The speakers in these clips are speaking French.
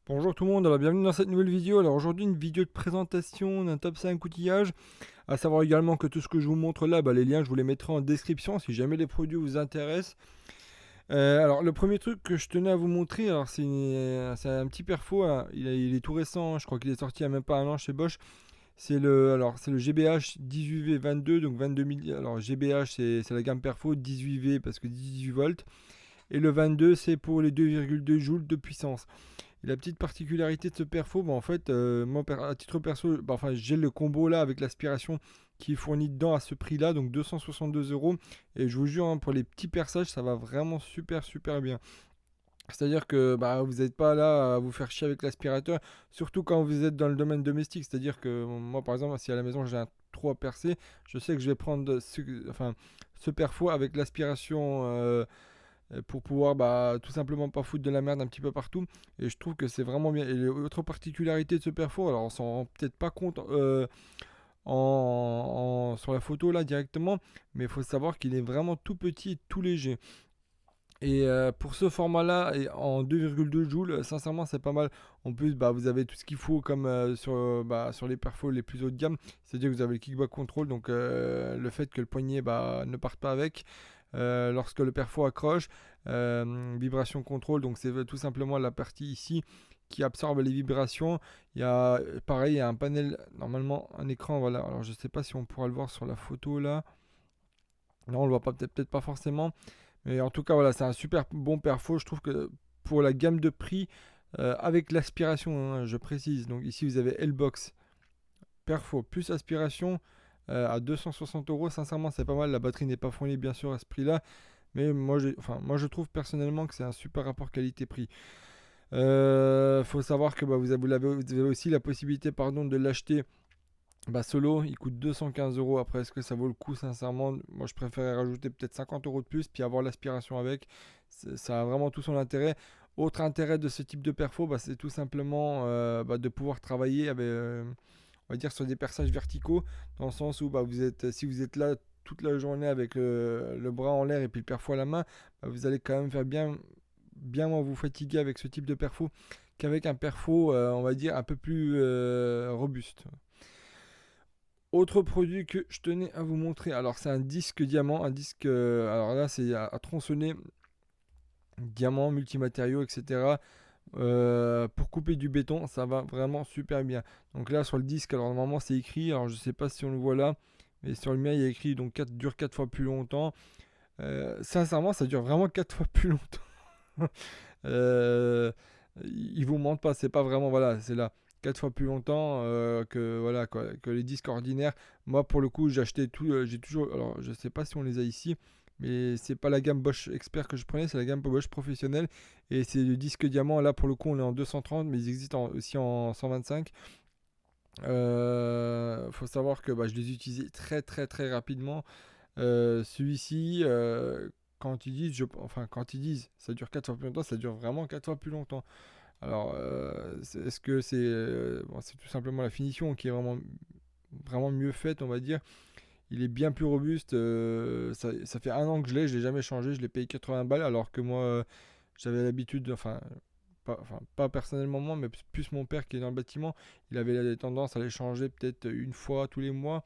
Bonjour tout le monde, alors bienvenue dans cette nouvelle vidéo. Alors aujourd'hui une vidéo de présentation d'un top 5 outillage. À savoir également que tout ce que je vous montre là, les liens je vous les mettrai en description si jamais les produits vous intéressent. Alors le premier truc que je tenais à vous montrer, alors c'est un petit perfo, hein. Il est tout récent, hein. Je crois qu'il est sorti il n'y a même pas un an chez Bosch. C'est le GBH 18V22, donc 22 000. Alors GBH c'est la gamme perfo, 18V parce que 18 volts. Et le 22 c'est pour les 2,2 joules de puissance. Et la petite particularité de ce perfo, en fait, moi à titre perso, j'ai le combo là avec l'aspiration qui est fourni dedans à ce prix-là, donc 262 euros. Et je vous jure, hein, pour les petits perçages, ça va vraiment super super bien. C'est-à-dire que vous n'êtes pas là à vous faire chier avec l'aspirateur, surtout quand vous êtes dans le domaine domestique. C'est-à-dire que moi, par exemple, si à la maison j'ai un trou à percer, je sais que je vais prendre ce perfo avec l'aspiration. Pour pouvoir tout simplement pas foutre de la merde un petit peu partout. Et je trouve que c'est vraiment bien. Et l'autre particularité de ce perfo, alors on s'en rend peut-être pas compte sur la photo là directement, mais il faut savoir qu'il est vraiment tout petit et tout léger. Et pour ce format-là, et en 2,2 joules, sincèrement, c'est pas mal. En plus, vous avez tout ce qu'il faut comme sur les perfos les plus haut de gamme. C'est-à-dire que vous avez le kickback control, donc le fait que le poignet ne parte pas avec lorsque le perfo accroche. Vibration contrôle, donc c'est tout simplement la partie ici qui absorbe les vibrations. Il y a pareil, il y a un panel, normalement un écran, voilà. Alors je sais pas si on pourra le voir sur la photo là. Non, on le voit pas, peut-être pas forcément. Mais en tout cas, voilà, c'est un super bon perfo. Je trouve que pour la gamme de prix, avec l'aspiration, hein, je précise. Donc ici, vous avez L-Box, perfo, plus aspiration à 260 euros. Sincèrement, c'est pas mal. La batterie n'est pas fournie, bien sûr, à ce prix-là. Mais moi, je trouve personnellement que c'est un super rapport qualité-prix. Faut savoir que vous avez aussi la possibilité de l'acheter solo. Il coûte 215 euros. Après, est-ce que ça vaut le coup, sincèrement? Moi, je préférais rajouter peut-être 50 euros de plus, puis avoir l'aspiration avec. Ça a vraiment tout son intérêt. Autre intérêt de ce type de perfo, c'est tout simplement de pouvoir travailler avec, on va dire, sur des perçages verticaux, dans le sens où si vous êtes là toute la journée avec le bras en l'air et puis le perfo à la main, vous allez quand même faire bien moins vous fatiguer avec ce type de perfo qu'avec un perfo, on va dire, un peu plus robuste. Autre produit que je tenais à vous montrer, alors c'est un disque diamant, un disque, alors là c'est à tronçonner, diamant, multimatériaux, etc. Pour couper du béton, ça va vraiment super bien. Donc là sur le disque, alors normalement c'est écrit, alors je sais pas si on le voit là, mais sur le mien il y a écrit donc 4, dure 4 fois plus longtemps. Sincèrement ça dure vraiment 4 fois plus longtemps. euh, Ils vous mentent pas, c'est pas vraiment, voilà, c'est là 4 fois plus longtemps que les disques ordinaires. Moi pour le coup j'ai acheté tout, j'ai toujours, alors je sais pas si on les a ici, mais c'est pas la gamme Bosch Expert que je prenais, c'est la gamme Bosch professionnelle, et c'est le disque diamant. Là pour le coup on est en 230, mais ils existent aussi en 125. Faut savoir que je les utilisais très très très rapidement. Celui-ci, quand ils disent ça dure 4 fois plus longtemps, ça dure vraiment 4 fois plus longtemps. Alors, est-ce que c'est tout simplement la finition qui est vraiment mieux faite, on va dire. Il est bien plus robuste. Ça fait un an que je l'ai jamais changé. Je l'ai payé 80 balles, alors que moi, j'avais l'habitude, pas personnellement moi, mais plus mon père qui est dans le bâtiment, il avait la tendance à les changer peut-être une fois tous les mois.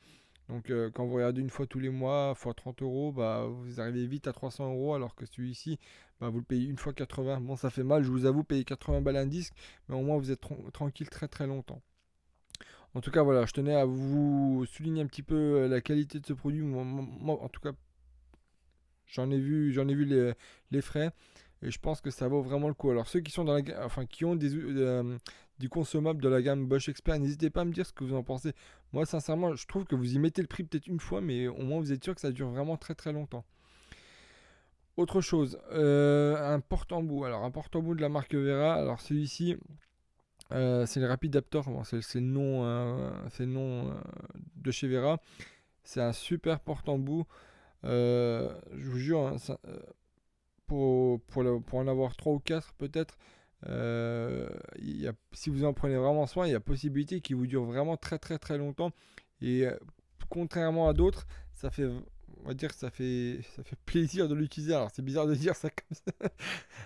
Donc quand vous regardez une fois tous les mois, fois 30 euros, vous arrivez vite à 300 euros, alors que celui-ci, vous le payez une fois 80. Bon, ça fait mal, je vous avoue, payer 80 balles un disque, mais au moins vous êtes tranquille très très longtemps. En tout cas, voilà, je tenais à vous souligner un petit peu la qualité de ce produit. Moi, en tout cas, j'en ai vu les frais, et je pense que ça vaut vraiment le coup. Alors ceux qui sont qui ont du consommable de la gamme Bosch Expert, n'hésitez pas à me dire ce que vous en pensez. Moi sincèrement, je trouve que vous y mettez le prix peut-être une fois, mais au moins vous êtes sûr que ça dure vraiment très très longtemps. Autre chose, un porte-embout. Alors un porte-embout de la marque Vera. Alors celui-ci, c'est le Rapid Aptor. Bon, c'est le nom, de chez Vera. C'est un super porte-embout. Je vous jure, hein, pour en avoir 3 ou 4 peut-être. Si vous en prenez vraiment soin, il y a possibilité qu'il vous dure vraiment très très très longtemps. Et contrairement à d'autres, ça fait on va dire que ça fait plaisir de l'utiliser. Alors c'est bizarre de dire ça comme ça,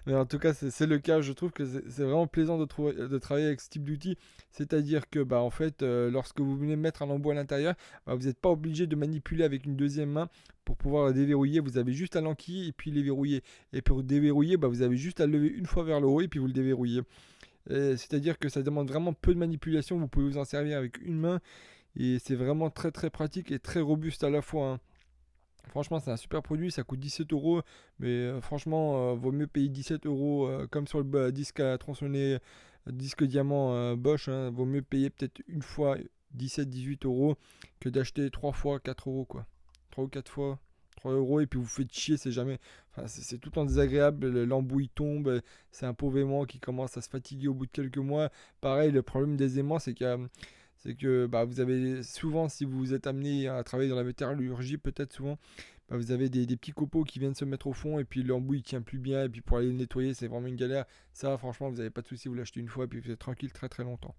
mais en tout cas c'est le cas. Je trouve que c'est vraiment plaisant de travailler avec ce type d'outil. C'est-à-dire que bah en fait, lorsque vous venez mettre un embout à l'intérieur, bah, vous n'êtes pas obligé de manipuler avec une deuxième main pour pouvoir le déverrouiller. Vous avez juste à l'enquiller et puis les verrouiller. Et pour déverrouiller, bah, vous avez juste à le lever une fois vers le haut et puis vous le déverrouillez. C'est-à-dire que ça demande vraiment peu de manipulation. Vous pouvez vous en servir avec une main et c'est vraiment très très pratique et très robuste à la fois, hein. Franchement, c'est un super produit, ça coûte 17 euros, mais franchement, vaut mieux payer 17 euros comme sur le disque à tronçonner, disque diamant Bosch, hein, vaut mieux payer peut-être une fois 17-18 euros que d'acheter 3 fois 4 euros, quoi. 3 ou 4 fois 3 euros, et puis vous faites chier, c'est jamais. Enfin, c'est tout le temps désagréable, l'embouille tombe, c'est un pauvre aimant qui commence à se fatiguer au bout de quelques mois. Pareil, le problème des aimants, c'est que bah, vous avez souvent, si vous êtes amené à travailler dans la métallurgie, peut-être souvent, bah, vous avez des petits copeaux qui viennent se mettre au fond et puis l'embout il tient plus bien et puis pour aller le nettoyer c'est vraiment une galère. Ça franchement vous n'avez pas de souci, vous l'achetez une fois et puis vous êtes tranquille très très longtemps.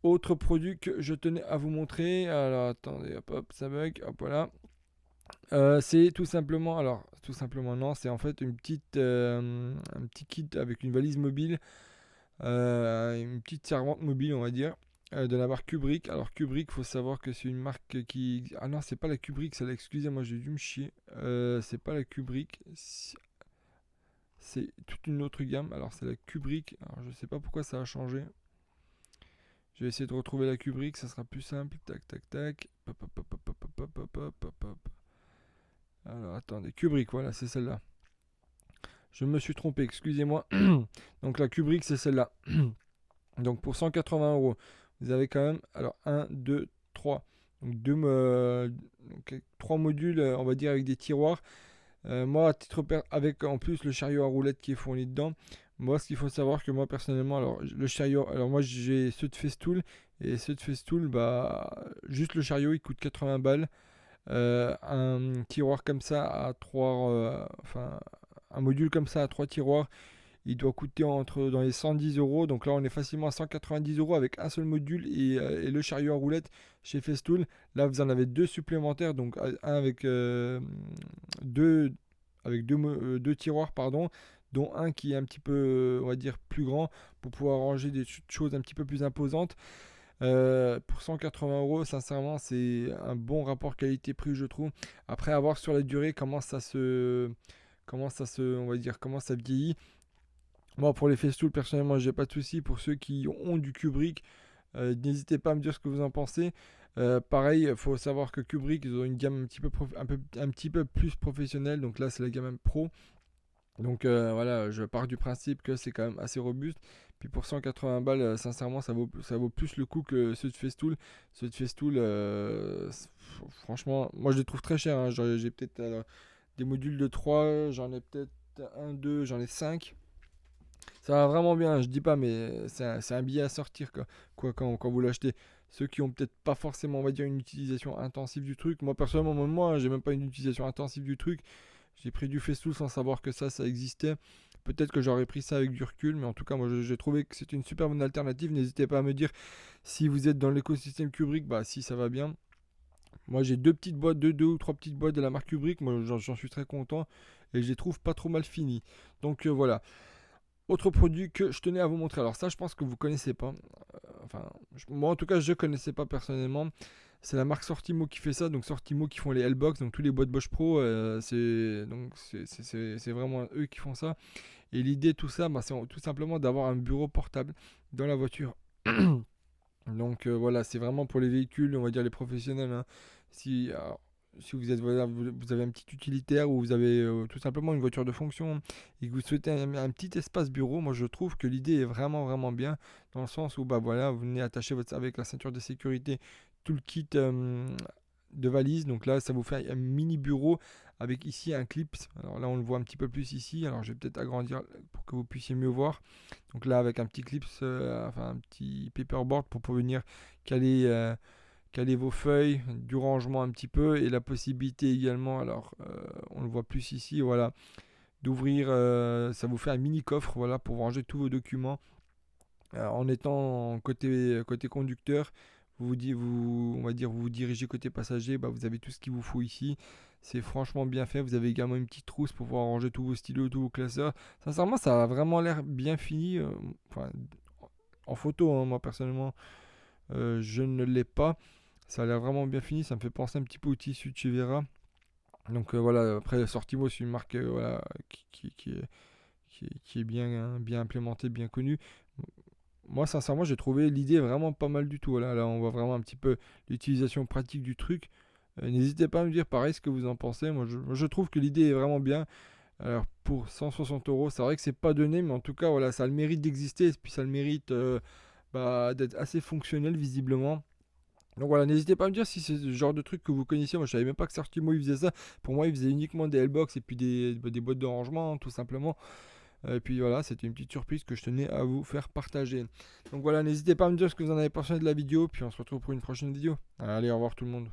Autre produit que je tenais à vous montrer, alors attendez, hop hop, ça bug, hop voilà. C'est tout simplement, alors tout simplement non, c'est en fait un petit kit avec une valise mobile, une petite servante mobile, on va dire, de la marque Kubrick. Alors Kubrick, faut savoir que c'est une marque qui... Ah non, c'est pas la Kubrick, celle-là, excusez-moi, j'ai dû me chier. C'est pas la Kubrick, c'est toute une autre gamme. Alors c'est la Kubrick, alors je sais pas pourquoi ça a changé. Je vais essayer de retrouver la Kubrick, ça sera plus simple. Tac, tac, tac. Pop, pop, pop, pop, pop, pop, pop, pop, pop, pop. Alors attendez, Kubrick, voilà, c'est celle-là. Je me suis trompé, excusez-moi. Donc la Kubrick, c'est celle-là. Donc pour 180 euros, vous avez quand même, alors 1, 2, 3. Donc, donc 3 modules, on va dire, avec des tiroirs. Moi, à titre avec en plus le chariot à roulettes qui est fourni dedans. Moi, ce qu'il faut savoir que moi, personnellement, alors le chariot, alors moi j'ai ceux de Festool. Et ceux de Festool, bah, juste le chariot, il coûte 80 balles. Un tiroir comme ça à 3, enfin, un module comme ça à 3 tiroirs. Il doit coûter entre dans les 110 euros. Donc là, on est facilement à 190 euros avec un seul module et le chariot à roulettes chez Festool. Là, vous en avez deux supplémentaires. Donc un deux, deux tiroirs, pardon, dont un qui est un petit peu, on va dire, plus grand pour pouvoir ranger des choses un petit peu plus imposantes. Pour 180 euros, sincèrement, c'est un bon rapport qualité-prix, je trouve. Après, à voir sur la durée on va dire, comment ça vieillit. Moi, pour les Festool, personnellement, j'ai pas de souci. Pour ceux qui ont du Kubrick, n'hésitez pas à me dire ce que vous en pensez. Pareil, il faut savoir que Kubrick, ils ont une gamme un petit peu plus professionnelle. Donc là, c'est la gamme Pro. Donc voilà, je pars du principe que c'est quand même assez robuste. Puis pour 180 balles, sincèrement, ça vaut plus le coup que ceux de Festool. Ceux de Festool, franchement, moi je les trouve très chers, hein. J'ai peut-être des modules de 3, j'en ai peut-être un, 2, j'en ai 5. Ça va vraiment bien, je dis pas, mais c'est un billet à sortir quand vous l'achetez. Ceux qui ont peut-être pas forcément, on va dire, une utilisation intensive du truc. Moi, personnellement, même moi, hein, j'ai même pas une utilisation intensive du truc. J'ai pris du Festool sans savoir que ça existait. Peut-être que j'aurais pris ça avec du recul, mais en tout cas, moi, j'ai trouvé que c'était une super bonne alternative. N'hésitez pas à me dire si vous êtes dans l'écosystème Kubrick, bah si ça va bien. Moi, j'ai deux petites boîtes, deux ou trois petites boîtes de la marque Kubrick. Moi, j'en suis très content et je les trouve pas trop mal finis. Donc voilà. Autre produit que je tenais à vous montrer. Alors ça, je pense que vous connaissez pas. Enfin, moi en tout cas, je connaissais pas personnellement. C'est la marque Sortimo qui fait ça. Donc Sortimo qui font les L-Box, donc tous les boîtes Bosch Pro. C'est vraiment eux qui font ça. Et l'idée de tout ça, bah, c'est tout simplement d'avoir un bureau portable dans la voiture. Donc voilà, c'est vraiment pour les véhicules, on va dire les professionnels, hein. Si vous êtes, voilà, vous avez un petit utilitaire ou vous avez tout simplement une voiture de fonction et que vous souhaitez un petit espace bureau, moi je trouve que l'idée est vraiment vraiment bien dans le sens où bah voilà, vous venez attacher avec la ceinture de sécurité tout le kit de valise. Donc là, ça vous fait un mini bureau avec ici un clip. Alors là, on le voit un petit peu plus ici. Alors je vais peut-être agrandir pour que vous puissiez mieux voir. Donc là, avec un petit clip, enfin un petit paperboard pour venir caler vos feuilles, du rangement un petit peu et la possibilité également, alors on le voit plus ici, voilà, d'ouvrir, ça vous fait un mini coffre, voilà, pour ranger tous vos documents en étant côté conducteur. on va dire, vous vous dirigez côté passager, bah, vous avez tout ce qu'il vous faut ici. C'est franchement bien fait. Vous avez également une petite trousse pour pouvoir ranger tous vos stylos, tous vos classeurs. Sincèrement, ça a vraiment l'air bien fini. Enfin, en photo, hein, moi personnellement, je ne l'ai pas. Ça a l'air vraiment bien fini. Ça me fait penser un petit peu au tissu de chez Vera. Donc voilà, après Sortimo, c'est une marque voilà, qui est bien, hein, bien implémentée, bien connue. Moi, sincèrement, j'ai trouvé l'idée vraiment pas mal du tout. Voilà, là, on voit vraiment un petit peu l'utilisation pratique du truc. N'hésitez pas à me dire pareil ce que vous en pensez. Moi, je trouve que l'idée est vraiment bien. Alors, pour 160 euros, c'est vrai que c'est pas donné, mais en tout cas, voilà, ça a le mérite d'exister. Et puis, ça a le mérite bah, d'être assez fonctionnel, visiblement. Donc voilà, n'hésitez pas à me dire si c'est le genre de truc que vous connaissiez. Moi, je savais même pas que Sortimo il faisait ça. Pour moi, il faisait uniquement des L-box et puis des boîtes de rangement, hein, tout simplement. Et puis voilà, c'était une petite surprise que je tenais à vous faire partager. Donc voilà, n'hésitez pas à me dire ce que vous en avez pensé de la vidéo. Puis on se retrouve pour une prochaine vidéo. Allez, au revoir tout le monde.